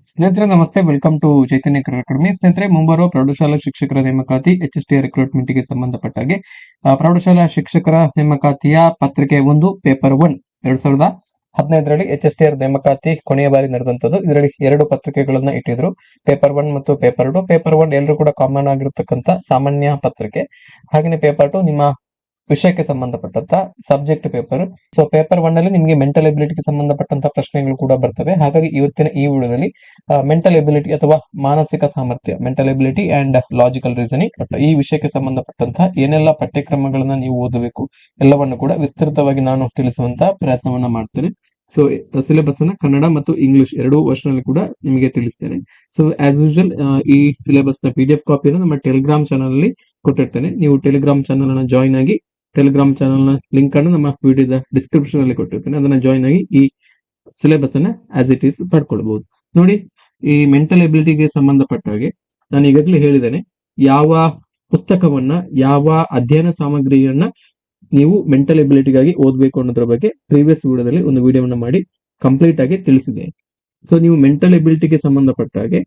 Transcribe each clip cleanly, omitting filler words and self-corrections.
ಸ್ನೇಹಿತರೆ ನಮಸ್ತೆ, welcome to Chaitanya career academy. ಸ್ನೇಹಿತರೆ, ಮುಂಬರುವ ಪ್ರೌಢಶಾಲಾ ಶಿಕ್ಷಕರ ನೇಮಕಾತಿ HST ರಿಕ್ರೂಟ್ಮೆಂಟ್ ಗೆ ಸಂಬಂಧಪಟ್ಟ ಹಾಗೆ ಪ್ರೌಢಶಾಲಾ ಶಿಕ್ಷಕರ ನೇಮಕಾತಿಯ ಪತ್ರಿಕೆ 1 ಪೇಪರ್ 1 2015ರಲ್ಲಿ HST ನೇಮಕಾತಿ ಕೊನೆಯ ಬಾರಿ ನಡೆದಂತದ್ದು. ಇದರಲ್ಲಿ 2 ಪತ್ರಿಕೆಗಳನ್ನ ಇಟ್ಟಿದ್ರು, ಪೇಪರ್ 1 ಮತ್ತು ಪೇಪರ್ 2. ಪೇಪರ್ 1 ಎಲ್ಲರೂ ಕೂಡ ಕಾಮನ್ ಆಗಿರತಕ್ಕಂತ ಸಾಮಾನ್ಯ ಪತ್ರಿಕೆ. ಹಾಗೆ ಪೇಪರ್ 2 ನಿಮ್ಮ ವಿಷಯಕ್ಕೆ ಸಂಬಂಧಪಟ್ಟಂತ ಸಬ್ಜೆಕ್ಟ್ ಪೇಪರ್. ಸೊ ಪೇಪರ್ 1 ಅಲ್ಲಿ ನಿಮಗೆ ಮೆಂಟಲ್ ಎಬಿಲಿಟಿಗೆ ಸಂಬಂಧಪಟ್ಟಂತ ಪ್ರಶ್ನೆಗಳು ಕೂಡ ಬರ್ತವೆ. ಹಾಗಾಗಿ ಇವತ್ತಿನ ಈ ವಿಡಿಯೋದಲ್ಲಿ ಮೆಂಟಲ್ ಎಬಿಲಿಟಿ ಅಥವಾ ಮಾನಸಿಕ ಸಾಮರ್ಥ್ಯ, mental ability and logical reasoning, ಈ ವಿಷಯಕ್ಕೆ ಸಂಬಂಧಪಟ್ಟಂತಹ ಏನೆಲ್ಲ ಪಠ್ಯಕ್ರಮಗಳನ್ನ ನೀವು ಓದಬೇಕು ಎಲ್ಲವನ್ನು ಕೂಡ ವಿಸ್ತೃತವಾಗಿ ನಾನು ತಿಳಿಸುವಂತ ಪ್ರಯತ್ನವನ್ನ ಮಾಡ್ತೇನೆ. ಸೊ ಸಿಲೆಬಸ್ ಅನ್ನ ಕನ್ನಡ ಮತ್ತು ಇಂಗ್ಲಿಷ್ ಎರಡೂ ವರ್ಷನ್ ಅಲ್ಲಿ ಕೂಡ ನಿಮಗೆ ತಿಳಿಸ್ತೇನೆ. ಸೊ ಆಸ್ ಯೂಶುವಲ್ ಈ ಸಿಲೆಬಸ್ ನ PDF ಕಾಪಿಯನ್ನು ನಮ್ಮ ಟೆಲಿಗ್ರಾಮ್ ಚಾನಲ್ ಅಲ್ಲಿ ಕೊಟ್ಟಿರ್ತೇನೆ. ನೀವು ಟೆಲಿಗ್ರಾಮ್ ಚಾನಲ್ ಅನ್ನ ಜಾಯಿನ್ ಆಗಿ, ಟೆಲಿಗ್ರಾಮ್ ಚಾನಲ್ ನ ಲಿಂಕ್ ಅನ್ನು ನಮ್ಮ ವಿಡಿಯೋದ ಡಿಸ್ಕ್ರಿಪ್ಷನ್ ಅಲ್ಲಿ ಕೊಟ್ಟಿರ್ತೇನೆ. ಅದನ್ನ ಜಾಯಿನ್ ಆಗಿ ಈ ಸಿಲೆಬಸ್ ಅನ್ನ ಆಸ್ ಇಟ್ ಈಸ್ ಪಡ್ಕೊಳ್ಬಹುದು. ನೋಡಿ, ಈ ಮೆಂಟಲ್ ಎಬಿಲಿಟಿಗೆ ಸಂಬಂಧಪಟ್ಟ ಹಾಗೆ ನಾನು ಈಗಾಗಲೇ ಹೇಳಿದ್ದೇನೆ, ಯಾವ ಪುಸ್ತಕವನ್ನ, ಯಾವ ಅಧ್ಯಯನ ಸಾಮಗ್ರಿಯನ್ನ ನೀವು ಮೆಂಟಲ್ ಎಬಿಲಿಟಿಗಾಗಿ ಓದಬೇಕು ಅನ್ನೋದ್ರ ಬಗ್ಗೆ ಪ್ರೀವಿಯಸ್ ವಿಡಿಯೋದಲ್ಲಿ ಒಂದು ವಿಡಿಯೋವನ್ನ ಮಾಡಿ ಕಂಪ್ಲೀಟ್ ಆಗಿ ತಿಳಿಸಿದೆ. ಸೊ ನೀವು ಮೆಂಟಲ್ ಎಬಿಲಿಟಿಗೆ ಸಂಬಂಧಪಟ್ಟ ಹಾಗೆ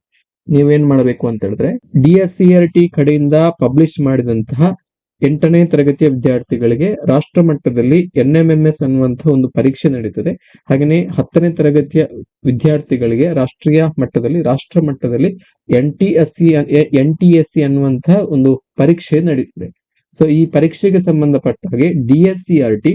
ನೀವೇನ್ ಮಾಡಬೇಕು ಅಂತ ಹೇಳಿದ್ರೆ, DSCRT ಕಡೆಯಿಂದ ಪಬ್ಲಿಷ್ ಮಾಡಿದಂತಹ 8ನೇ ತರಗತಿಯ ವಿದ್ಯಾರ್ಥಿಗಳಿಗೆ ರಾಷ್ಟ್ರ ಮಟ್ಟದಲ್ಲಿ NMMS ಅನ್ನುವಂತಹ ಒಂದು ಪರೀಕ್ಷೆ ನಡೀತದೆ. ಹಾಗೆಯೇ 10ನೇ ತರಗತಿಯ ವಿದ್ಯಾರ್ಥಿಗಳಿಗೆ ರಾಷ್ಟ್ರ ಮಟ್ಟದಲ್ಲಿ NTSC ಅನ್ನುವಂತಹ ಒಂದು ಪರೀಕ್ಷೆ ನಡೀತದೆ. ಸೊ ಈ ಪರೀಕ್ಷೆಗೆ ಸಂಬಂಧಪಟ್ಟ ಹಾಗೆ DSCRT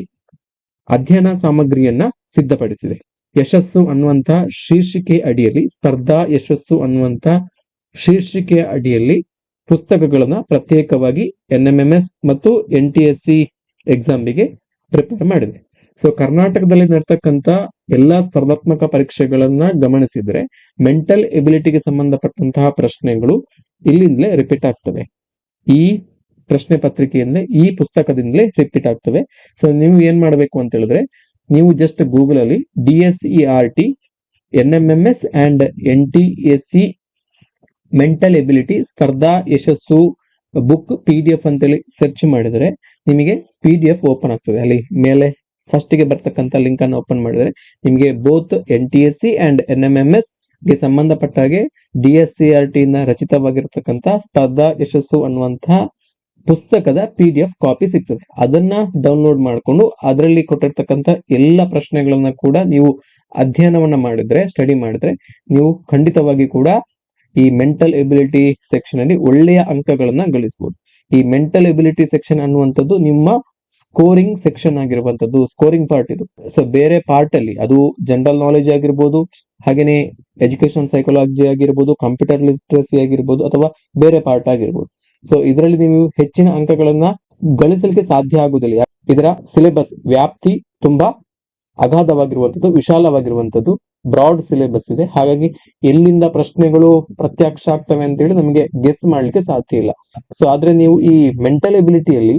ಅಧ್ಯಯನ ಸಾಮಗ್ರಿಯನ್ನ ಸಿದ್ಧಪಡಿಸಿದೆ. ಯಶಸ್ಸು ಅನ್ನುವಂತ ಶೀರ್ಷಿಕೆ ಅಡಿಯಲ್ಲಿ, ಸ್ಪರ್ಧಾ ಯಶಸ್ಸು ಅನ್ನುವಂತ ಶೀರ್ಷಿಕೆಯ ಅಡಿಯಲ್ಲಿ ಪುಸ್ತಕಗಳನ್ನ ಪ್ರತ್ಯೇಕವಾಗಿ NMMS ಮತ್ತು NTSC ಎಕ್ಸಾಮಿಗೆ ಪ್ರಿಪೇರ್ ಮಾಡಿದೆ. ಸೊ ಕರ್ನಾಟಕದಲ್ಲಿ ನಡ್ತಕ್ಕಂತ ಎಲ್ಲಾ ಸ್ಪರ್ಧಾತ್ಮಕ ಪರೀಕ್ಷೆಗಳನ್ನ ಗಮನಿಸಿದ್ರೆ ಮೆಂಟಲ್ ಎಬಿಲಿಟಿಗೆ ಸಂಬಂಧಪಟ್ಟಂತಹ ಪ್ರಶ್ನೆಗಳು ಇಲ್ಲಿಂದಲೇ ರಿಪೀಟ್ ಆಗ್ತವೆ. ಈ ಪ್ರಶ್ನೆ ಪತ್ರಿಕೆಯಿಂದಲೇ, ಈ ಪುಸ್ತಕದಿಂದಲೇ ರಿಪೀಟ್ ಆಗ್ತವೆ. ಸೊ ನೀವು ಏನ್ ಮಾಡಬೇಕು ಅಂತ ಹೇಳಿದ್ರೆ, ನೀವು ಜಸ್ಟ್ ಗೂಗಲ್ ಅಲ್ಲಿ DSCRT NMMS and NTSC mental ability ಸ್ಪರ್ಧಾ ಯಶಸ್ಸು ಬುಕ್ PDF ಅಂತೇಳಿ ಸರ್ಚ್ ಮಾಡಿದ್ರೆ ನಿಮಗೆ PDF ಓಪನ್ ಆಗ್ತದೆ. ಅಲ್ಲಿ ಮೇಲೆ ಫಸ್ಟ್ ಗೆ ಬರ್ತಕ್ಕಂಥ ಲಿಂಕ್ ಅನ್ನು ಓಪನ್ ಮಾಡಿದ್ರೆ ನಿಮಗೆ ಬೋತ್ NTSC ಅಂಡ್ NMMS ಗೆ ಸಂಬಂಧಪಟ್ಟ ಹಾಗೆ DSCRT ನ ರಚಿತವಾಗಿರ್ತಕ್ಕಂಥ ಸ್ಪರ್ಧಾ ಯಶಸ್ಸು ಅನ್ನುವಂತಹ ಪುಸ್ತಕದ PDF ಕಾಪಿ ಸಿಗ್ತದೆ. ಅದನ್ನ ಡೌನ್ಲೋಡ್ ಮಾಡಿಕೊಂಡು ಅದರಲ್ಲಿ ಕೊಟ್ಟಿರ್ತಕ್ಕಂಥ ಎಲ್ಲ ಪ್ರಶ್ನೆಗಳನ್ನ ಕೂಡ ನೀವು ಅಧ್ಯಯನವನ್ನ ಮಾಡಿದ್ರೆ, ಸ್ಟಡಿ ಮಾಡಿದ್ರೆ, ನೀವು ಖಂಡಿತವಾಗಿ ಕೂಡ ಈ ಮೆಂಟಲ್ ಎಬಿಲಿಟಿ ಸೆಕ್ಷನ್ ಅಲ್ಲಿ ಒಳ್ಳೆಯ ಅಂಕಗಳನ್ನ ಗಳಿಸಬಹುದು. ಈ ಮೆಂಟಲ್ ಎಬಿಲಿಟಿ ಸೆಕ್ಷನ್ ಅನ್ನುವಂಥದ್ದು ನಿಮ್ಮ ಸ್ಕೋರಿಂಗ್ ಸೆಕ್ಷನ್ ಆಗಿರುವಂತದ್ದು, ಸ್ಕೋರಿಂಗ್ ಪಾರ್ಟ್ ಇದು. ಸೊ ಬೇರೆ ಪಾರ್ಟ್ ಅಲ್ಲಿ ಅದು ಜನರಲ್ ನಾಲೆಜ್ ಆಗಿರ್ಬೋದು, ಹಾಗೇನೆ ಎಜುಕೇಶನ್ ಸೈಕಾಲಜಿ ಆಗಿರ್ಬೋದು, ಕಂಪ್ಯೂಟರ್ ಲಿಟ್ರಸಿ ಆಗಿರ್ಬೋದು, ಅಥವಾ ಬೇರೆ ಪಾರ್ಟ್ ಆಗಿರ್ಬೋದು. ಸೊ ಇದರಲ್ಲಿ ನೀವು ಹೆಚ್ಚಿನ ಅಂಕಗಳನ್ನ ಗಳಿಸಲಿಕ್ಕೆ ಸಾಧ್ಯ ಆಗುವುದಿಲ್ಲ. ಇದರ ಸಿಲೆಬಸ್ ವ್ಯಾಪ್ತಿ ತುಂಬಾ ಅಗಾಧವಾಗಿರುವಂತದ್ದು, ವಿಶಾಲವಾಗಿರುವಂತದ್ದು, ಬ್ರಾಡ್ ಸಿಲೆಬಸ್ ಇದೆ. ಹಾಗಾಗಿ ಎಲ್ಲಿಂದ ಪ್ರಶ್ನೆಗಳು ಪ್ರತ್ಯಕ್ಷ ಆಗ್ತವೆ ಅಂತ ಹೇಳಿ ನಮಗೆ ಗೆಸ್ ಮಾಡ್ಲಿಕ್ಕೆ ಸಾಧ್ಯ ಇಲ್ಲ. ಸೊ ಆದ್ರೆ ನೀವು ಈ ಮೆಂಟಲ್ ಎಬಿಲಿಟಿಯಲ್ಲಿ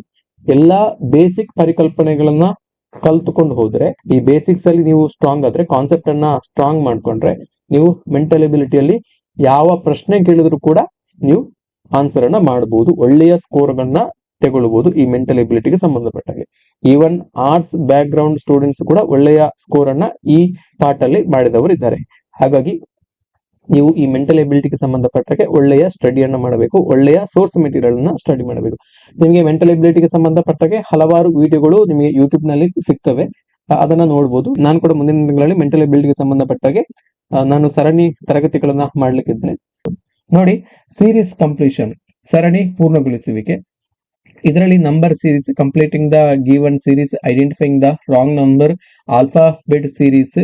ಎಲ್ಲಾ ಬೇಸಿಕ್ ಪರಿಕಲ್ಪನೆಗಳನ್ನ ಕಲ್ತುಕೊಂಡು ಹೋದ್ರೆ, ಈ ಬೇಸಿಕ್ಸ್ ಅಲ್ಲಿ ನೀವು ಸ್ಟ್ರಾಂಗ್ ಆದ್ರೆ, ಕಾನ್ಸೆಪ್ಟ್ ಅನ್ನ ಸ್ಟ್ರಾಂಗ್ ಮಾಡ್ಕೊಂಡ್ರೆ, ನೀವು ಮೆಂಟಲ್ ಎಬಿಲಿಟಿಯಲ್ಲಿ ಯಾವ ಪ್ರಶ್ನೆ ಕೇಳಿದ್ರು ಕೂಡ ನೀವು ಆನ್ಸರ್ ಅನ್ನ ಮಾಡಬಹುದು, ಒಳ್ಳೆಯ ಸ್ಕೋರ್ಗಳನ್ನ ತಗೊಳ್ಬಹುದು ಈ ಮೆಂಟಲ್ ಎಬಿಲಿಟಿಗೆ ಸಂಬಂಧಪಟ್ಟ ಹಾಗೆ. Even arts back ground students ಕೂಡ ಒಳ್ಳೆಯ ಸ್ಕೋರ್ ಅನ್ನ ಈ ಪಾರ್ಟ್ ಅಲ್ಲಿ ಮಾಡಿದವರು ಇದ್ದಾರೆ. ಹಾಗಾಗಿ ನೀವು ಈ ಮೆಂಟಲ್ ಎಬಿಲಿಟಿಗೆ ಸಂಬಂಧಪಟ್ಟಾಗೆ ಒಳ್ಳೆಯ ಸ್ಟಡಿಯನ್ನ ಮಾಡಬೇಕು, ಒಳ್ಳೆಯ ಸೋರ್ಸ್ ಮೆಟೀರಿಯಲ್ ಅನ್ನ ಸ್ಟಡಿ ಮಾಡಬೇಕು. ನಿಮಗೆ ಮೆಂಟಲ್ ಎಬಿಲಿಟಿಗೆ ಸಂಬಂಧಪಟ್ಟಾಗೆ ಹಲವಾರು ವಿಡಿಯೋಗಳು ನಿಮಗೆ ಯೂಟ್ಯೂಬ್ ನಲ್ಲಿ ಸಿಗ್ತವೆ, ಅದನ್ನ ನೋಡಬಹುದು. ನಾನು ಕೂಡ ಮುಂದಿನ ದಿನಗಳಲ್ಲಿ ಮೆಂಟಲ್ ಎಬಿಲಿಟಿಗೆ ಸಂಬಂಧಪಟ್ಟಾಗೆ ನಾನು ಸರಣಿ ತರಗತಿಗಳನ್ನ ಮಾಡ್ಲಿಕ್ಕಿದ್ದೇನೆ. ನೋಡಿ, ಸೀರೀಸ್ ಕಂಪ್ಲೀಷನ್, ಸರಣಿ ಪೂರ್ಣಗೊಳಿಸುವಿಕೆ. ಇದರಲ್ಲಿ number series, completing the given series, identifying the wrong number, alphabet series,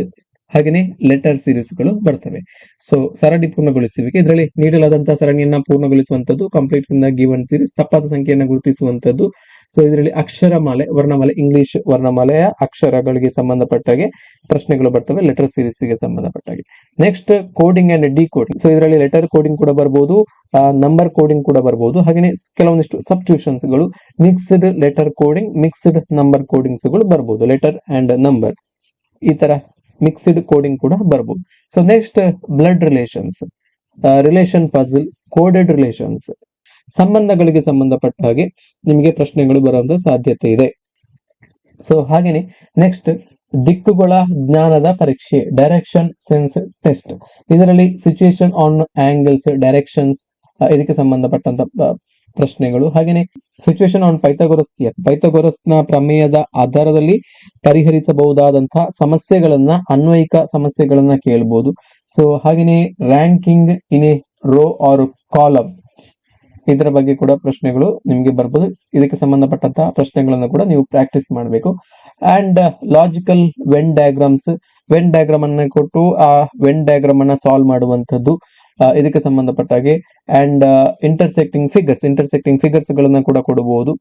ಹಾಗೆಯೇ ಲೆಟರ್ ಸೀರೀಸ್ಗಳು ಬರ್ತವೆ. ಸೊ ಸರಣಿ ಪೂರ್ಣಗೊಳಿಸುವಿಕೆ, ಇದರಲ್ಲಿ ನೀಡಲಾದಂತಹ ಸರಣಿಯನ್ನ ಪೂರ್ಣಗೊಳಿಸುವಂತದ್ದು, ಕಂಪ್ಲೀಟಿಂಗ್ ದ ಗಿವನ್ ಸೀರೀಸ್, ತಪ್ಪಾದ ಸಂಖ್ಯೆಯನ್ನು ಗುರುತಿಸುವಂತದ್ದು. ಸೊ ಇದರಲ್ಲಿ ಅಕ್ಷರಮಾಲೆ, ವರ್ಣಮಾಲೆ, ಇಂಗ್ಲಿಷ್ ವರ್ಣಮಾಲೆಯ ಅಕ್ಷರಗಳಿಗೆ ಸಂಬಂಧಪಟ್ಟಾಗೆ ಪ್ರಶ್ನೆಗಳು ಬರ್ತವೆ, ಲೆಟರ್ ಸೀರೀಸ್ ಗೆ ಸಂಬಂಧಪಟ್ಟಾಗೆ. Next coding and decoding. So ಇದರಲ್ಲಿ ಲೆಟರ್ ಕೋಡಿಂಗ್ ಕೂಡ ಬರಬಹುದು, ನಂಬರ್ ಕೋಡಿಂಗ್ ಕೂಡ ಬರಬಹುದು, ಹಾಗೆಯೇ ಕೆಲವೊಂದಿಷ್ಟು ಸಬ್ಸ್ಟಿಟ್ಯೂಷನ್ಸ್ ಗಳು, mixed letter coding, mixed number codings ಗಳು ಬರಬಹುದು, ಲೆಟರ್ ಅಂಡ್ ನಂಬರ್ ಈ ತರ ಮಿಕ್ಸ್ಡ್ ಕೋಡಿಂಗ್ ಕೂಡ ಬರಬಹುದು. So next blood relations, relation puzzle, coded relations, ಸಂಬಂಧಗಳಿಗೆ ಸಂಬಂಧಪಟ್ಟ ಹಾಗೆ ನಿಮಗೆ ಪ್ರಶ್ನೆಗಳು ಬರುವಂತ ಸಾಧ್ಯತೆ ಇದೆ. ಸೊ ಹಾಗೇನೆ ನೆಕ್ಸ್ಟ್ ದಿಕ್ಕುಗಳ ಜ್ಞಾನದ ಪರೀಕ್ಷೆ, ಡೈರೆಕ್ಷನ್ ಸೆನ್ಸ್ ಟೆಸ್ಟ್. ಇದರಲ್ಲಿ ಸಿಚುಯೇಷನ್ ಆನ್ ಆಂಗಲ್ಸ್, ಡೈರೆಕ್ಷನ್ಸ್, ಇದಕ್ಕೆ ಸಂಬಂಧಪಟ್ಟಂತ ಪ್ರಶ್ನೆಗಳು. ಹಾಗೇನೆ ಸಿಚುಯೇಷನ್ ಆನ್ ಪೈಥಾಗೊರಸ್ ಥಿಯರಂ, ಪೈಥಾಗೊರಸ್ನ ಪ್ರಮೇಯದ ಆಧಾರದಲ್ಲಿ ಪರಿಹರಿಸಬಹುದಾದಂತಹ ಸಮಸ್ಯೆಗಳನ್ನ, ಅನ್ವಯಿಕ ಸಮಸ್ಯೆಗಳನ್ನ ಕೇಳಬಹುದು. ಸೊ ಹಾಗೇನೆ ranking in a row or column, ಇದರ ಬಗ್ಗೆ ಕೂಡ ಪ್ರಶ್ನೆಗಳು ನಿಮಗೆ ಬರ್ಬೋದು. ಇದಕ್ಕೆ ಸಂಬಂಧಪಟ್ಟಂತಹ ಪ್ರಶ್ನೆಗಳನ್ನು ಕೂಡ ನೀವು ಪ್ರಾಕ್ಟೀಸ್ ಮಾಡಬೇಕು. And logical when diagrams, when diagram ಅನ್ನ ಕೊಟ್ಟು ಆ ವೆನ್ ಡಯಾಗ್ರಾಮ್ ಅನ್ನ ಸಾಲ್ವ್ ಮಾಡುವಂತದ್ದು, ಇದಕ್ಕೆ ಸಂಬಂಧಪಟ್ಟ ಹಾಗೆ. ಅಂಡ್ ಇಂಟರ್ಸೆಕ್ಟಿಂಗ್ ಫಿಗರ್ಸ್ ಗಳನ್ನ ಕೂಡ ಕೊಡಬಹುದು.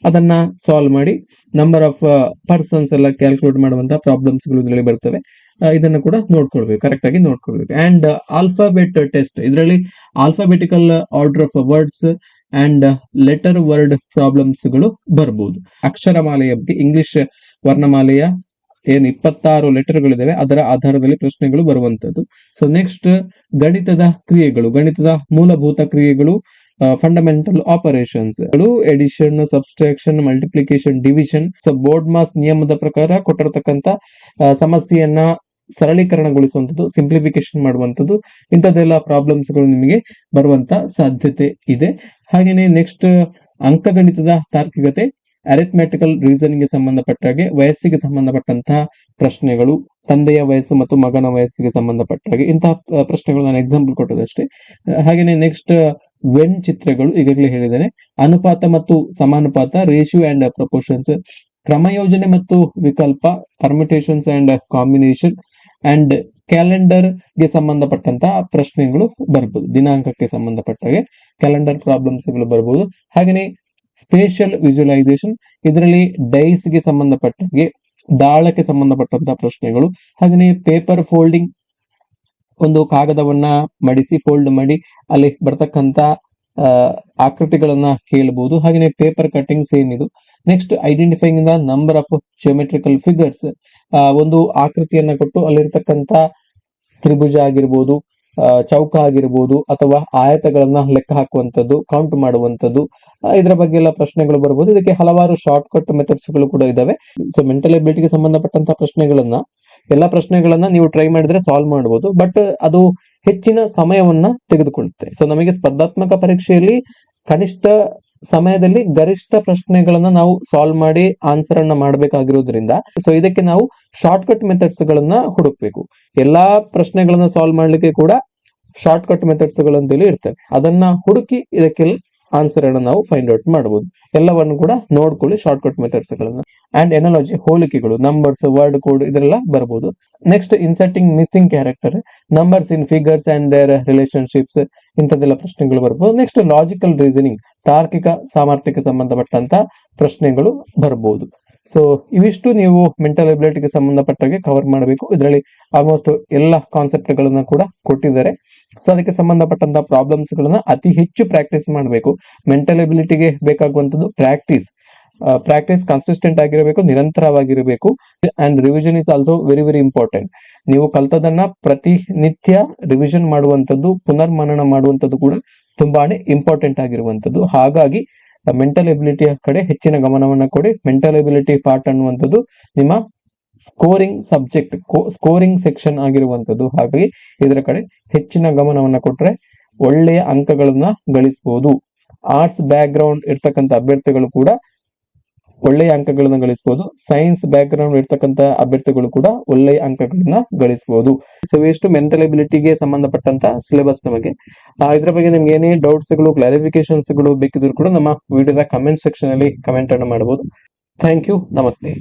ಅದನ್ನ ಸಾಲ್ವ್ ಮಾಡಿ ನಂಬರ್ ಆಫ್ ಪರ್ಸನ್ಸ್ ಎಲ್ಲ ಕ್ಯಾಲ್ಕುಲೇಟ್ ಮಾಡುವಂತಹ ಪ್ರಾಬ್ಲಮ್ಸ್ ಗಳು ಇದರಲ್ಲಿ ಬರ್ತವೆ. ಇದನ್ನು ಕೂಡ ನೋಡ್ಕೊಳ್ಬೇಕು, ಕರೆಕ್ಟ್ ಆಗಿ ನೋಡ್ಕೊಳ್ಬೇಕು. ಅಂಡ್ ಆಲ್ಫಾಬೆಟ್ ಟೆಸ್ಟ್, ಇದರಲ್ಲಿ alphabetical order of words and letter word problems ಗಳು ಬರಬಹುದು. ಅಕ್ಷರಮಾಲೆಯ ಬಗ್ಗೆ, ಇಂಗ್ಲಿಷ್ ವರ್ಣಮಾಲೆಯ ಏನು 26 ಲೆಟರ್ಗಳಿದಾವೆ ಅದರ ಆಧಾರದಲ್ಲಿ ಪ್ರಶ್ನೆಗಳು ಬರುವಂತದ್ದು. ಸೊ ನೆಕ್ಸ್ಟ್ ಗಣಿತದ ಕ್ರಿಯೆಗಳು, ಗಣಿತದ ಮೂಲಭೂತ ಕ್ರಿಯೆಗಳು, fundamental operations, addition, subtraction, multiplication, division. So BODMAS ನಿಯಮದ ಪ್ರಕಾರ ಕೊಟ್ಟಿರತಕ್ಕಂತ ಸಮಸ್ಯೆಯನ್ನ ಸರಳೀಕರಣಗೊಳಿಸುವಂಥದ್ದು, ಸಿಂಪ್ಲಿಫಿಕೇಶನ್ ಮಾಡುವಂಥದ್ದು, ಇಂಥದ್ದೆಲ್ಲ ಪ್ರಾಬ್ಲಮ್ಸ್ ಗಳು ನಿಮಗೆ ಬರುವಂತ ಸಾಧ್ಯತೆ ಇದೆ. ಹಾಗೇನೆ ನೆಕ್ಸ್ಟ್ ಅಂಕಗಣಿತದ ತಾರ್ಕಿಕತೆ, ಅರಿಥ್ಮೆಟಿಕಲ್ ರೀಸನಿಂಗ್ ಗೆ ಸಂಬಂಧಪಟ್ಟ ಹಾಗೆ, ವಯಸ್ಸಿಗೆ ಸಂಬಂಧಪಟ್ಟಂತಹ ಪ್ರಶ್ನೆಗಳು, ತಂದೆಯ ವಯಸ್ಸು ಮತ್ತು ಮಗನ ವಯಸ್ಸಿಗೆ ಸಂಬಂಧಪಟ್ಟ ಹಾಗೆ, ಇಂತಹ ಪ್ರಶ್ನೆಗಳು ನಾನು ಎಕ್ಸಾಂಪಲ್ ಕೊಟ್ಟದಷ್ಟೇ. ಹಾಗೇನೆ ನೆಕ್ಸ್ಟ್ ವೆನ್ ಚಿತ್ರಗಳು, ಈಗಾಗಲೇ ಹೇಳಿದ್ದೇನೆ. ಅನುಪಾತ ಮತ್ತು ಸಮಾನುಪಾತ, ರೇಷಿಯೋ ಅಂಡ್ ಪ್ರಪೋರ್ಷನ್ಸ್, ಕ್ರಮಯೋಜನೆ ಮತ್ತು ವಿಕಲ್ಪ, permutations and combination, and calendar ಗೆ ಸಂಬಂಧಪಟ್ಟಂತಹ ಪ್ರಶ್ನೆಗಳು ಬರ್ಬೋದು. ದಿನಾಂಕಕ್ಕೆ ಸಂಬಂಧಪಟ್ಟ ಹಾಗೆ ಕ್ಯಾಲೆಂಡರ್ ಪ್ರಾಬ್ಲಮ್ಸ್ ಗಳು ಬರ್ಬೋದು. ಹಾಗೆಯೇ ಸ್ಪೇಷಿಯಲ್ ವಿಜುವಲೈಸೇಷನ್, ಇದರಲ್ಲಿ ಡೈಸ್ ಗೆ ಸಂಬಂಧಪಟ್ಟ ಹಾಗೆ, ದಾಳಕ್ಕೆ ಸಂಬಂಧಪಟ್ಟಂತಹ ಪ್ರಶ್ನೆಗಳು. ಹಾಗೆಯೇ ಪೇಪರ್ ಫೋಲ್ಡಿಂಗ್, ಒಂದು ಕಾಗದವನ್ನ ಮಡಿಸಿ ಫೋಲ್ಡ್ ಮಾಡಿ ಅಲ್ಲಿ ಬರ್ತಕ್ಕಂತ ಆಕೃತಿಗಳನ್ನ ಕೇಳಬಹುದು. ಹಾಗೆಯೇ ಪೇಪರ್ ಕಟಿಂಗ್ ಸೇಮ್ ಇದು. Next identifying the number of geometrical figures, ಒಂದು ಆಕೃತಿಯನ್ನ ಕೊಟ್ಟು ಅಲ್ಲಿರ್ತಕ್ಕಂತ ತ್ರಿಭುಜ ಆಗಿರ್ಬೋದು, ಚೌಕ ಆಗಿರ್ಬೋದು, ಅಥವಾ ಆಯತಗಳನ್ನ ಲೆಕ್ಕ ಹಾಕುವಂಥದ್ದು, ಕೌಂಟ್ ಮಾಡುವಂಥದ್ದು, ಇದರ ಬಗ್ಗೆ ಎಲ್ಲ ಪ್ರಶ್ನೆಗಳು ಬರಬಹುದು. ಇದಕ್ಕೆ ಹಲವಾರು ಶಾರ್ಟ್ ಕಟ್ ಮೆಥಡ್ಸ್ ಗಳು ಕೂಡ ಇದಾವೆ. ಸೊ ಮೆಂಟಲ್ ಎಬಿಲಿಟಿಗೆ ಸಂಬಂಧಪಟ್ಟಂತಹ ಪ್ರಶ್ನೆಗಳನ್ನ, ಎಲ್ಲ ಪ್ರಶ್ನೆಗಳನ್ನ ನೀವು ಟ್ರೈ ಮಾಡಿದ್ರೆ ಸಾಲ್ವ್ ಮಾಡಬಹುದು, ಬಟ್ ಅದು ಹೆಚ್ಚಿನ ಸಮಯವನ್ನ ತೆಗೆದುಕೊಳ್ಳುತ್ತೆ. ಸೊ ನಮಗೆ ಸ್ಪರ್ಧಾತ್ಮಕ ಪರೀಕ್ಷೆಯಲ್ಲಿ ಕನಿಷ್ಠ ಸಮಯದಲ್ಲಿ ಗರಿಷ್ಠ ಪ್ರಶ್ನೆಗಳನ್ನ ನಾವು ಸಾಲ್ವ್ ಮಾಡಿ ಆನ್ಸರ್ ಅನ್ನ ಮಾಡಬೇಕಾಗಿರೋದ್ರಿಂದ, ಸೊ ಇದಕ್ಕೆ ನಾವು ಶಾರ್ಟ್ ಕಟ್ ಮೆಥಡ್ಸ್ ಗಳನ್ನ ಹುಡುಕ್ಬೇಕು. ಎಲ್ಲಾ ಪ್ರಶ್ನೆಗಳನ್ನ ಸಾಲ್ವ್ ಮಾಡ್ಲಿಕ್ಕೆ ಕೂಡ ಶಾರ್ಟ್ ಕಟ್ ಮೆಥಡ್ಸ್ ಗಳಂತೇಳಿ ಇರ್ತವೆ. ಅದನ್ನ ಹುಡುಕಿ ಇದಕ್ಕೆಲ್ಲ ಆನ್ಸರ್ ಅನ್ನ ನಾವು ಫೈಂಡ್ ಔಟ್ ಮಾಡಬಹುದು. ಎಲ್ಲವನ್ನು ಕೂಡ ನೋಡ್ಕೊಳ್ಳಿ ಶಾರ್ಟ್ ಕಟ್ ಮೆಥಡ್ಸ್ ಗಳನ್ನ. ಅಂಡ್ ಎನಾಲಜಿ, ಹೋಲಿಕೆಗಳು, ನಂಬರ್ಸ್, ವರ್ಡ್ ಕೋಡ್, ಇದೆಲ್ಲ ಬರಬಹುದು. Next inserting missing character, numbers in figures and their relationships, ಇಂಥದ್ದೆಲ್ಲ ಪ್ರಶ್ನೆಗಳು ಬರಬಹುದು. ನೆಕ್ಸ್ಟ್ ಲಾಜಿಕಲ್ ರೀಸನಿಂಗ್, ತಾರ್ಕಿಕ ಸಾಮರ್ಥ್ಯಕ್ಕೆ ಸಂಬಂಧಪಟ್ಟಂತ ಪ್ರಶ್ನೆಗಳು ಬರಬಹುದು. ಸೊ ಇವಿಷ್ಟು ನೀವು ಮೆಂಟಲ್ ಎಬಿಲಿಟಿಗೆ ಸಂಬಂಧಪಟ್ಟಾಗೆ ಕವರ್ ಮಾಡಬೇಕು. ಇದರಲ್ಲಿ ಆಲ್ಮೋಸ್ಟ್ ಎಲ್ಲ ಕಾನ್ಸೆಪ್ಟ್ ಗಳನ್ನ ಕೂಡ ಕೊಟ್ಟಿದ್ದಾರೆ. ಸೊ ಅದಕ್ಕೆ ಸಂಬಂಧಪಟ್ಟಂತ ಪ್ರಾಬ್ಲಮ್ಸ್ ಗಳನ್ನ ಅತಿ ಹೆಚ್ಚು ಪ್ರಾಕ್ಟೀಸ್ ಮಾಡಬೇಕು. ಮೆಂಟಲ್ ಎಬಿಲಿಟಿಗೆ ಬೇಕಾಗುವಂತದ್ದು ಪ್ರಾಕ್ಟೀಸ್ ಕನ್ಸಿಸ್ಟೆಂಟ್ ಆಗಿರಬೇಕು, ನಿರಂತರವಾಗಿರಬೇಕು. And revision is also very very important. ನೀವು ಕಲ್ತದನ್ನ ಪ್ರತಿನಿತ್ಯ ರಿವಿಷನ್ ಮಾಡುವಂತದ್ದು, ಪುನರ್ಮನನ ಮಾಡುವಂತದ್ದು ಕೂಡ ತುಂಬಾನೇ ಇಂಪಾರ್ಟೆಂಟ್ ಆಗಿರುವಂತದ್ದು. ಹಾಗಾಗಿ ಮೆಂಟಲ್ ಎಬಿಲಿಟಿಯ ಕಡೆ ಹೆಚ್ಚಿನ ಗಮನವನ್ನ ಕೊಡಿ. ಮೆಂಟಲ್ ಎಬಿಲಿಟಿ ಪಾರ್ಟ್ ಅನ್ನುವಂಥದ್ದು ನಿಮ್ಮ ಸ್ಕೋರಿಂಗ್ ಸಬ್ಜೆಕ್ಟ್, ಸ್ಕೋರಿಂಗ್ ಸೆಕ್ಷನ್ ಆಗಿರುವಂತದ್ದು. ಹಾಗಾಗಿ ಇದರ ಕಡೆ ಹೆಚ್ಚಿನ ಗಮನವನ್ನ ಕೊಟ್ರೆ ಒಳ್ಳೆಯ ಅಂಕಗಳನ್ನ ಗಳಿಸಬಹುದು. ಆರ್ಟ್ಸ್ ಬ್ಯಾಕ್ ಗ್ರೌಂಡ್ ಇರ್ತಕ್ಕಂಥ ಅಭ್ಯರ್ಥಿಗಳು ಕೂಡ ಒಳ್ಳೆಯ ಅಂಕಗಳನ್ನ ಗಳಿಸಬಹುದು. ಸೈನ್ಸ್ ಬ್ಯಾಕ್ ಗ್ರೌಂಡ್ ಇರ್ತಕ್ಕಂಥ ಅಭ್ಯರ್ಥಿಗಳು ಕೂಡ ಒಳ್ಳೆಯ ಅಂಕಗಳನ್ನ ಗಳಿಸಬಹುದು. ಸೊ ಎಷ್ಟು ಮೆಂಟಲ್ ಎಬಿಲಿಟಿಗೆ ಸಂಬಂಧಪಟ್ಟಂತ ಸಿಲೆಬಸ್ ನಮಗೆ. ಇದ್ರ ಬಗ್ಗೆ ನಿಮ್ಗೆ ಏನೇ ಡೌಟ್ಸ್ ಗಳು, ಕ್ಲಾರಿಫಿಕೇಶನ್ಸ್ ಗಳು ಬೇಕಿದ್ರು ಕೂಡ ನಮ್ಮ ವಿಡಿಯೋದ ಕಮೆಂಟ್ ಸೆಕ್ಷನ್ ಅಲ್ಲಿ ಕಮೆಂಟ್ ಅನ್ನು ಮಾಡಬಹುದು. Thank you. ನಮಸ್ತೆ.